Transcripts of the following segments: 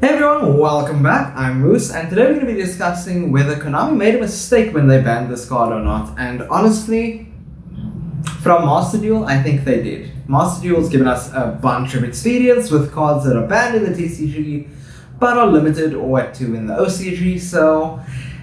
Hey everyone, welcome back. I'm Moose, and today we're going to be discussing whether Konami made a mistake when they banned this card or not. And honestly, from Master Duel, I think they did. Master Duel's given us a bunch of experience with cards that are banned in the TCG, but are limited or at 2 in the OCG, so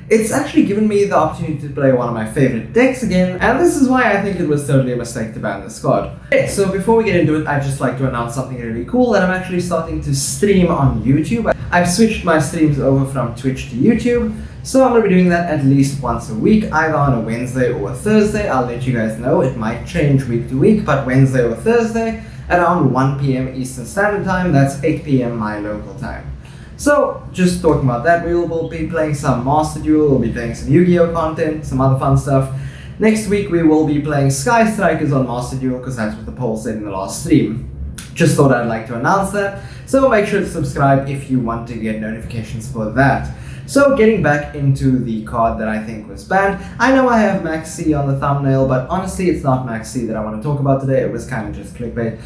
it's actually given me the opportunity to play one of my favorite decks again, and this is why I think it was totally a mistake to ban this card. Okay, so before we get into it, I'd just like to announce something really cool, that I'm actually starting to stream on YouTube. I've switched my streams over from Twitch to YouTube, so I'm going to be doing that at least once a week, either on a Wednesday or a Thursday. I'll let you guys know, it might change week to week, but Wednesday or Thursday, around 1 PM Eastern Standard Time, that's 8 PM my local time. So, just talking about that, we will be playing some Master Duel, we'll be playing some Yu-Gi-Oh content, some other fun stuff. Next week we will be playing Sky Strikers on Master Duel, because that's what the poll said in the last stream. Just thought I'd like to announce that, so make sure to subscribe if you want to get notifications for that. So, getting back into the card that I think was banned, I know I have Max C on the thumbnail, but honestly it's not Max C that I want to talk about today, it was kind of just clickbait.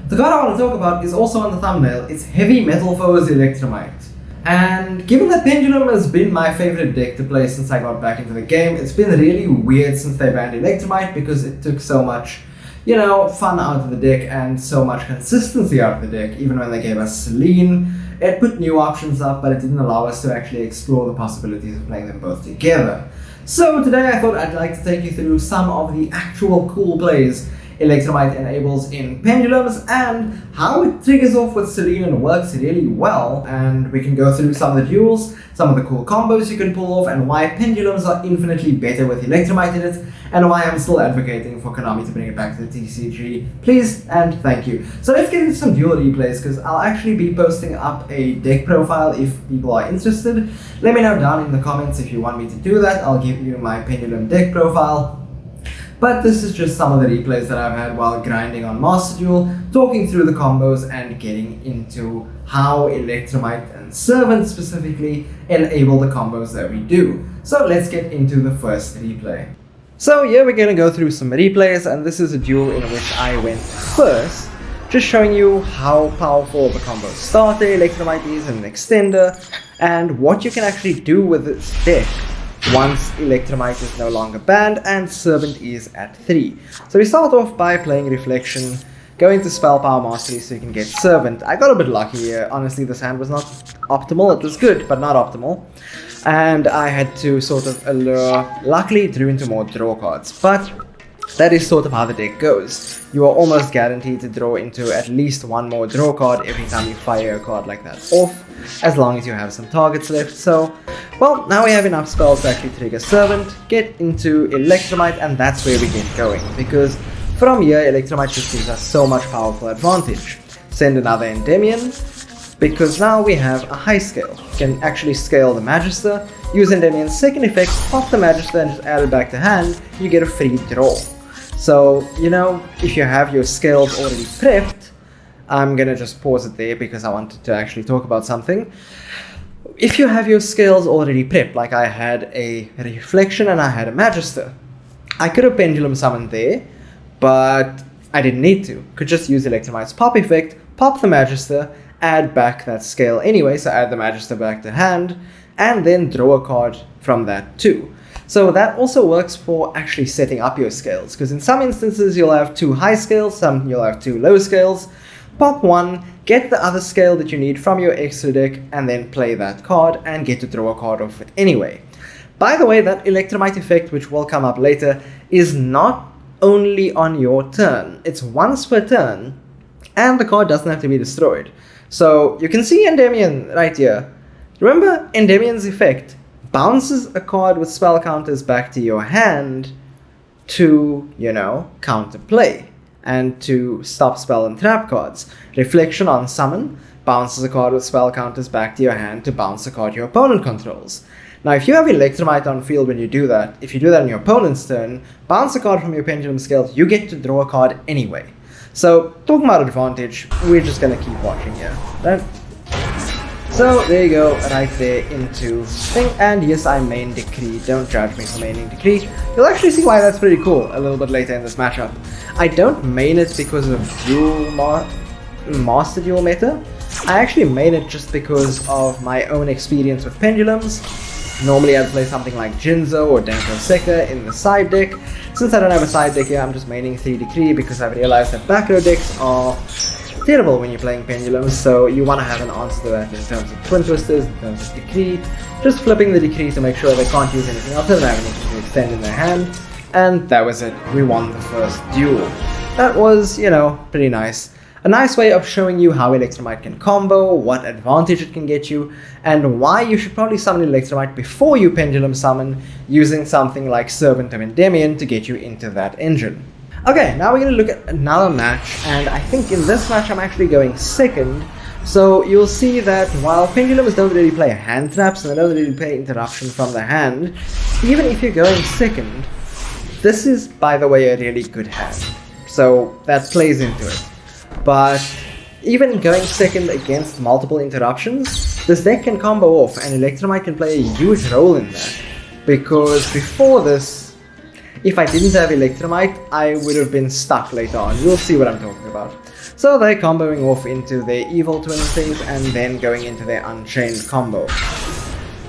The card I want to talk about is also on the thumbnail, it's Heavy Metal Foes Electrumite. And given that Pendulum has been my favorite deck to play since I got back into the game, it's been really weird since they banned Electrumite because it took so much, fun out of the deck and so much consistency out of the deck. Even when they gave us Selene, it put new options up, but it didn't allow us to actually explore the possibilities of playing them both together. So today I thought I'd like to take you through some of the actual cool plays Electrumite enables in Pendulums and how it triggers off with Selene and works really well, and we can go through some of the duels, some of the cool combos you can pull off, and why Pendulums are infinitely better with Electrumite in it, and why I'm still advocating for Konami to bring it back to the TCG. Please and thank you. So let's get into some duel replays, because I'll actually be posting up a deck profile if people are interested. Let me know down in the comments if you want me to do that. I'll give you my Pendulum deck profile. But this is just some of the replays that I've had while grinding on Master Duel, talking through the combos and getting into how Electrumite and Servant specifically enable the combos that we do. So let's get into the first replay. So yeah, we're gonna go through some replays, and this is a duel in which I went first, just showing you how powerful the combo starter Electrumite is and an extender, and what you can actually do with this deck once Electrumite is no longer banned and Servant is at 3. So we start off by playing Reflection, going to Spell Power Mastery so you can get Servant. I got a bit lucky here, honestly this hand was not optimal, it was good but not optimal. And I had to sort of allure, luckily it drew into more draw cards, but that is sort of how the deck goes. You are almost guaranteed to draw into at least one more draw card every time you fire a card like that off, as long as you have some targets left. So, well, now we have enough spells to actually trigger Servant, get into Electrumite, and that's where we get going, because from here Electrumite just gives us so much powerful advantage. Send another Endymion, because now we have a high scale. You can actually scale the Magister, use Endymion's second effect, pop the Magister and just add it back to hand, you get a free draw. So, if you have your scales already prepped, I'm gonna just pause it there because I wanted to actually talk about something. If you have your scales already prepped, like I had a Reflection and I had a Magister, I could have Pendulum summoned there, but I didn't need to. Could just use Electrumite's pop effect, pop the Magister, add back that scale anyway, so add the Magister back to hand, and then draw a card from that too. So that also works for actually setting up your scales, because in some instances you'll have 2 high scales, some you'll have 2 low scales. Pop one, get the other scale that you need from your extra deck, and then play that card and get to draw a card off it anyway. By the way, that Electrumite effect, which will come up later, is not only on your turn. It's once per turn, and the card doesn't have to be destroyed. So you can see Endymion right here. Remember, Endymion's effect bounces a card with spell counters back to your hand to, counter play and to stop spell and trap cards. Reflection on summon bounces a card with spell counters back to your hand to bounce a card your opponent controls. Now if you have Electrumite on field when you do that, if you do that on your opponent's turn, bounce a card from your Pendulum scales, you get to draw a card anyway. So, talking about advantage, we're just gonna keep watching here. Right? So, there you go, right there into thing, and yes, I main Decree, don't judge me for maining Decree. You'll actually see why that's pretty cool a little bit later in this matchup. I don't main it because of Master Duel meta. I actually made it just because of my own experience with pendulums. Normally I'd play something like Jinzo or Denko Seka in the side deck. Since I don't have a side deck here, I'm just maining 3 Decree because I've realized that back row decks are terrible when you're playing pendulums, so you want to have an answer to that in terms of Twin Twisters, in terms of Decree. Just flipping the Decree to make sure they can't use anything else, they don't have anything to extend in their hand. And that was it, we won the first duel. That was, you know, pretty nice. A nice way of showing you how Electrumite can combo, what advantage it can get you, and why you should probably summon Electrumite before you pendulum summon, using something like Servant of Endymion to get you into that engine. Okay, now we're going to look at another match, and I think in this match I'm actually going second. So you'll see that while pendulums don't really play hand traps and they don't really play interruption from the hand, even if you're going second, this is, by the way, a really good hand. So that plays into it. But even going second against multiple interruptions, this deck can combo off, and Electrumite can play a huge role in that. Because before this, if I didn't have Electrumite, I would have been stuck later on. You'll see what I'm talking about. So they're comboing off into their evil twin things and then going into their Unchained combo.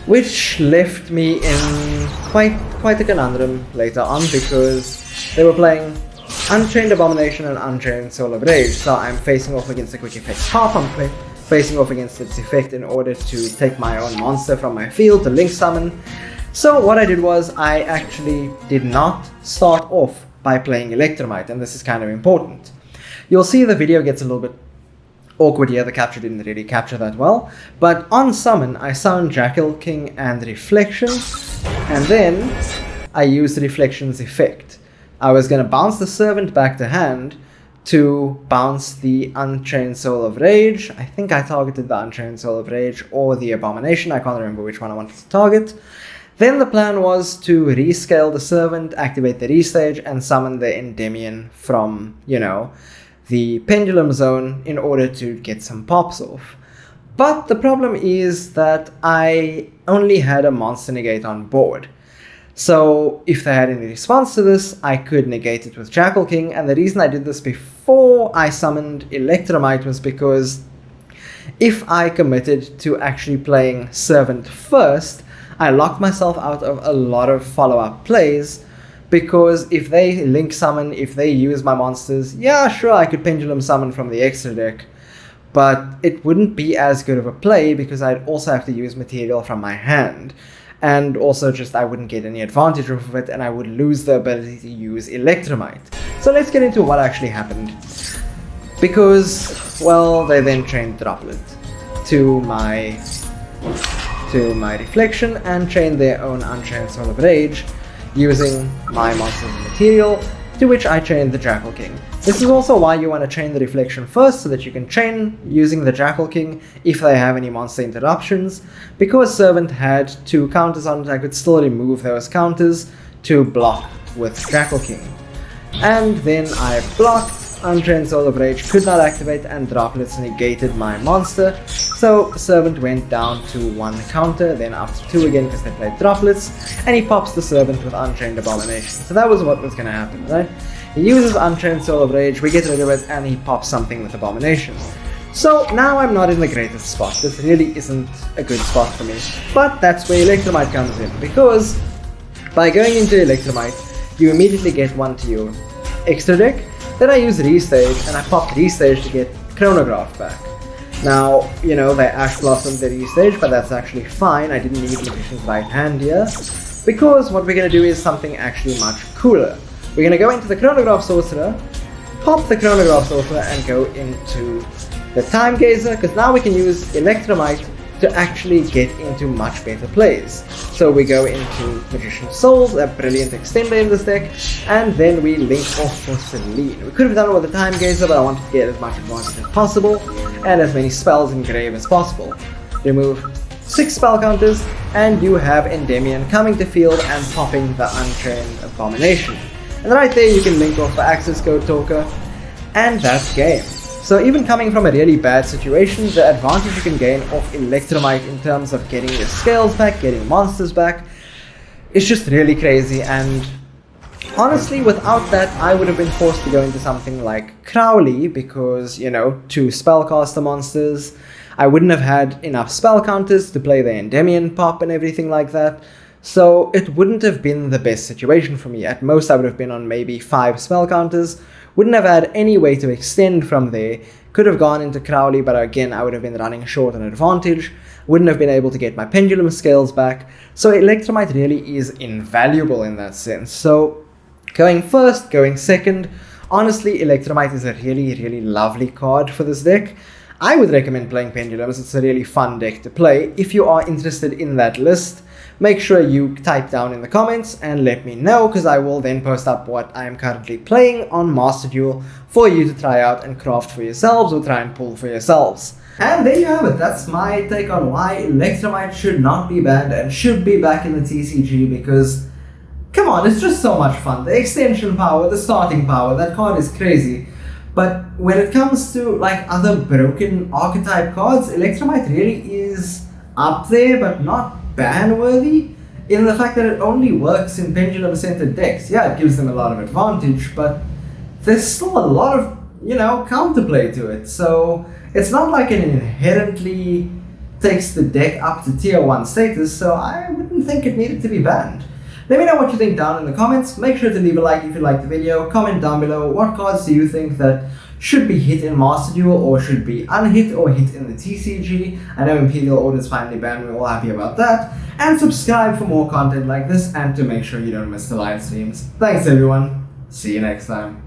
Which left me in quite a conundrum later on, because they were playing Unchained Abomination and Unchained Soul of Rage, so I'm facing off against the quick effect half, I'm facing off against its effect in order to take my own monster from my field to link summon. So what I did was, I actually did not start off by playing Electrumite, and this is kind of important. You'll see the video gets a little bit awkward here, the capture didn't really capture that well, but on summon I summoned Jackal King and Reflection, and then I used Reflection's effect. I was going to bounce the Servant back to hand to bounce the Unchained Soul of Rage. I think I targeted the Unchained Soul of Rage or the Abomination, I can't remember which one I wanted to target. Then the plan was to rescale the Servant, activate the restage, and summon the Endymion from, you know, the Pendulum Zone in order to get some pops off. But the problem is that I only had a Monster Negate on board. So if they had any response to this, I could negate it with Jackal King, and the reason I did this before I summoned Electrumite was because if I committed to actually playing Servant first, I locked myself out of a lot of follow-up plays, because if they link summon, if they use my monsters, yeah, sure, I could pendulum summon from the extra deck, but it wouldn't be as good of a play because I'd also have to use material from my hand. And also just I wouldn't get any advantage off of it, and I would lose the ability to use Electrumite. So let's get into what actually happened. Because, well, they then chained Droplet to my Reflection and chained their own Unchained Soul of Rage using my monsters and material, to which I chained the Jackal King. This is also why you want to chain the Reflection first, so that you can chain using the Jackal King if they have any monster interruptions. Because Servant had 2 counters on it, I could still remove those counters to block with Jackal King. And then I blocked, Unchained Soul of Rage could not activate, and Droplets negated my monster. So Servant went down to 1 counter, then up to 2 again because they played Droplets, and he pops the Servant with Unchained Abomination. So that was what was going to happen, right? He uses Unchained Soul of Rage, we get rid of it, and he pops something with Abomination. So now I'm not in the greatest spot. This really isn't a good spot for me. But that's where Electrumite comes in, because by going into Electrumite, you immediately get 1 to your extra deck. Then I use Restage, and I pop Restage to get Chronograph back. Now, you know, they Ash Blossomed the Restage, but that's actually fine. I didn't need Magician's Right Hand here, because what we're going to do is something actually much cooler. We're going to go into the Chronograph Sorcerer, pop the Chronograph Sorcerer, and go into the Time Gazer, because now we can use Electrumite to actually get into much better plays. So we go into Magician's Souls, a brilliant extender in this deck, and then we link off for Celine. We could have done it with the Time Gazer, but I wanted to get as much advantage as possible, and as many spells in grave as possible. Remove 6 spell counters, and you have Endymion coming to field and popping the Unchained Abomination. And right there you can link off the Access Code Talker, and that's game. So even coming from a really bad situation, the advantage you can gain off Electrumite in terms of getting your scales back, getting monsters back, is just really crazy. And honestly, without that, I would have been forced to go into something like Crowley, because, you know, 2 spellcaster monsters. I wouldn't have had enough spell counters to play the Endymion pop and everything like that. So it wouldn't have been the best situation for me. At most I would have been on maybe 5 spell counters. Wouldn't have had any way to extend from there. Could have gone into Crowley, but again I would have been running short on advantage. Wouldn't have been able to get my pendulum scales back. So Electrumite really is invaluable in that sense. So going first, going second, honestly Electrumite is a really lovely card for this deck. I would recommend playing Pendulums. It's a really fun deck to play. If you are interested in that list, make sure you type down in the comments and let me know, because I will then post up what I am currently playing on Master Duel for you to try out and craft for yourselves or try and pull for yourselves. And there you have it. That's my take on why Electrumite should not be banned and should be back in the TCG, because come on, it's just so much fun. The extension power, the starting power, that card is crazy. But when it comes to like other broken archetype cards, Electrumite really is up there, but not ban-worthy, in the fact that it only works in pendulum-centered decks. Yeah, it gives them a lot of advantage, but there's still a lot of, counterplay to it. So it's not like it inherently takes the deck up to tier 1 status, so I wouldn't think it needed to be banned. Let me know what you think down in the comments. Make sure to leave a like if you liked the video. Comment down below, what cards do you think that should be hit in Master Duel or should be unhit or hit in the TCG? I know Imperial Order's finally banned, we're all happy about that. And subscribe for more content like this and to make sure you don't miss the live streams. Thanks everyone. See you next time.